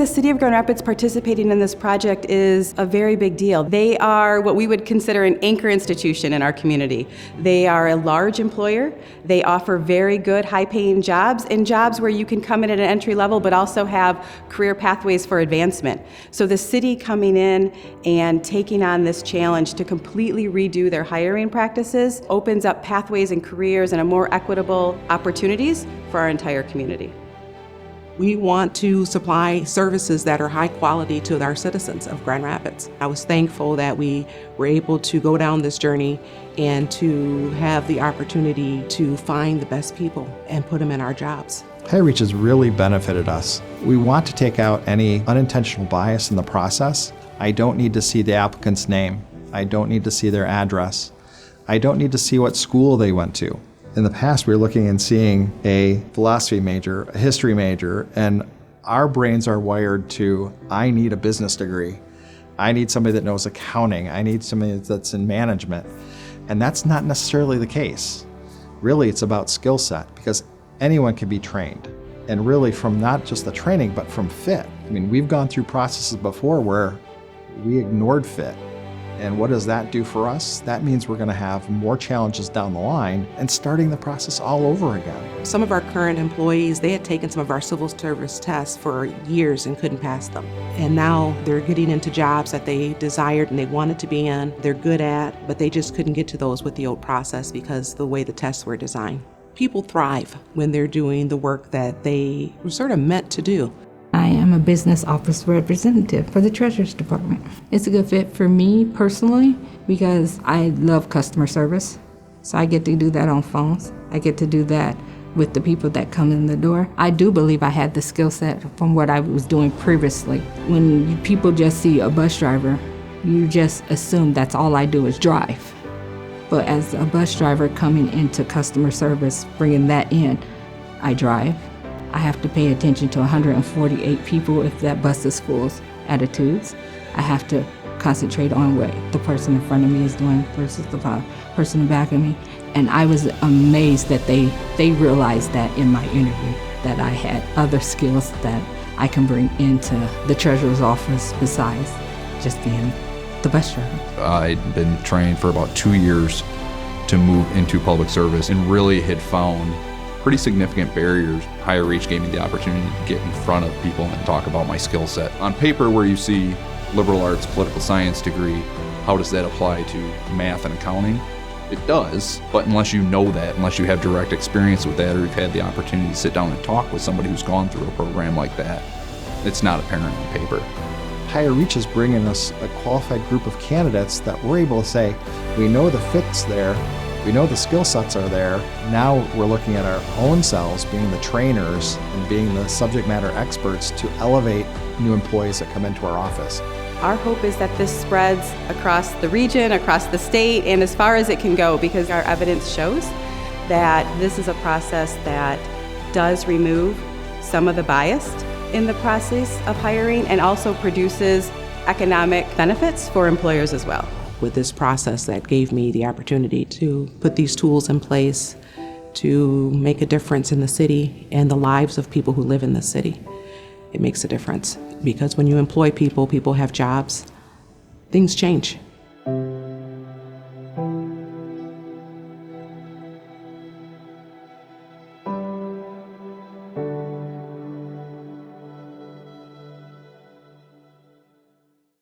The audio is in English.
the City of Grand Rapids participating in this project is a very big deal. They are what we would consider an anchor institution in our community. They are a large employer. They offer very good, high-paying jobs, and jobs where you can come in at an entry level but also have career pathways for advancement. So the city coming in and taking on this challenge to completely redo their hiring practices opens up pathways and careers and a more equitable opportunities for our entire community. We want to supply services that are high quality to our citizens of Grand Rapids. I was thankful that we were able to go down this journey and to have the opportunity to find the best people and put them in our jobs. HireReach has really benefited us. We want to take out any unintentional bias in the process. I don't need to see the applicant's name. I don't need to see their address. I don't need to see what school they went to. In the past, we were looking and seeing a philosophy major, a history major, and our brains are wired to, I need a business degree. I need somebody that knows accounting. I need somebody that's in management. And that's not necessarily the case. Really, it's about skill set, because anyone can be trained. And really from not just the training, but from fit. I mean, we've gone through processes before where we ignored fit. And what does that do for us? That means we're going to have more challenges down the line and starting the process all over again. Some of our current employees, they had taken some of our civil service tests for years and couldn't pass them. And now they're getting into jobs that they desired and they wanted to be in, they're good at, but they just couldn't get to those with the old process because of the way the tests were designed. People thrive when they're doing the work that they were sort of meant to do. I am a business office representative for the Treasurer's Department. It's a good fit for me personally because I love customer service. So I get to do that on phones. I get to do that with the people that come in the door. I do believe I had the skill set from what I was doing previously. When people just see a bus driver, you just assume that's all I do is drive. But as a bus driver coming into customer service, bringing that in, I drive. I have to pay attention to 148 people if that bus is full attitudes. I have to concentrate on what the person in front of me is doing versus the person in back of me. And I was amazed that they realized that in my interview, that I had other skills that I can bring into the treasurer's office besides just being the bus driver. I'd been trained for about 2 years to move into public service and really had found pretty significant barriers. HireReach gave me the opportunity to get in front of people and talk about my skill set. On paper, where you see liberal arts, political science degree, how does that apply to math and accounting? It does, but unless you know that, unless you have direct experience with that, or you've had the opportunity to sit down and talk with somebody who's gone through a program like that, it's not apparent on paper. HireReach is bringing us a qualified group of candidates that we're able to say, we know the fit's there, we know the skill sets are there. Now we're looking at our own selves, being the trainers and being the subject matter experts to elevate new employees that come into our office. Our hope is that this spreads across the region, across the state, and as far as it can go, because our evidence shows that this is a process that does remove some of the bias in the process of hiring and also produces economic benefits for employers as well. With this process that gave me the opportunity to put these tools in place to make a difference in the city and the lives of people who live in the city. It makes a difference because when you employ people, people have jobs, things change.